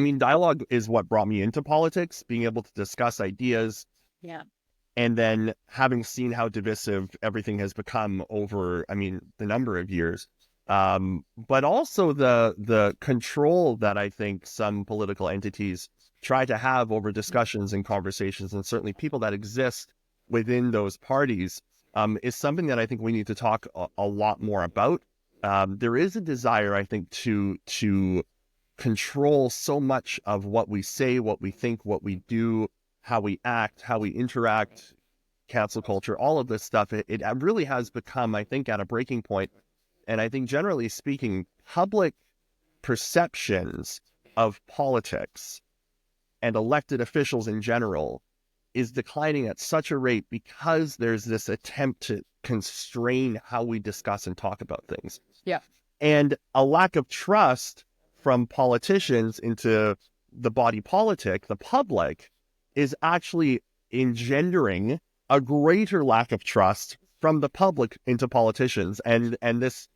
I mean, dialogue is what brought me into politics, being able to discuss ideas. Yeah. And then having seen how divisive everything has become over, I mean, the number of years, but also the control that I think some political entities try to have over discussions and conversations, and certainly people that exist within those parties, is something that I think we need to talk a lot more about. There is a desire, I think, to control so much of what we say, what we think, what we do, how we act, how we interact, cancel culture, all of this stuff. It really has become, I think, at a breaking point. And I think, generally speaking, public perceptions of politics and elected officials in general is declining at such a rate because there's this attempt to constrain how we discuss and talk about things. Yeah. And a lack of trust from politicians into the body politic, the public, is actually engendering a greater lack of trust from the public into politicians. And this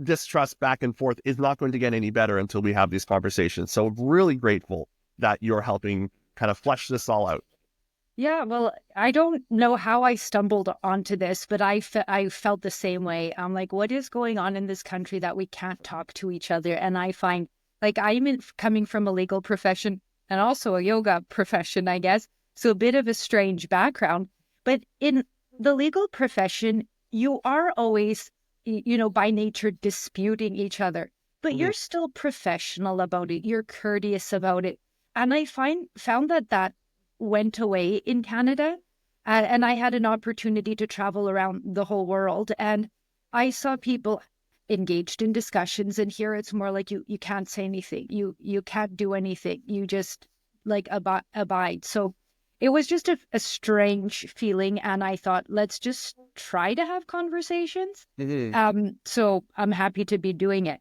distrust back and forth is not going to get any better until we have these conversations. So really grateful that you're helping kind of flesh this all out. Yeah, well, I don't know how I stumbled onto this, but I felt the same way. I'm like, what is going on in this country that we can't talk to each other? And I find, like, coming from a legal profession and also a yoga profession, I guess, so a bit of a strange background. But in the legal profession, you are always, by nature disputing each other, but Mhm. you're still professional about it. You're courteous about it. And I found that went away in Canada. And I had an opportunity to travel around the whole world. And I saw people engaged in discussions. And here it's more like you can't say anything. You can't do anything. You just like abide. So it was just a strange feeling. And I thought, let's just try to have conversations. Mhm. So I'm happy to be doing it.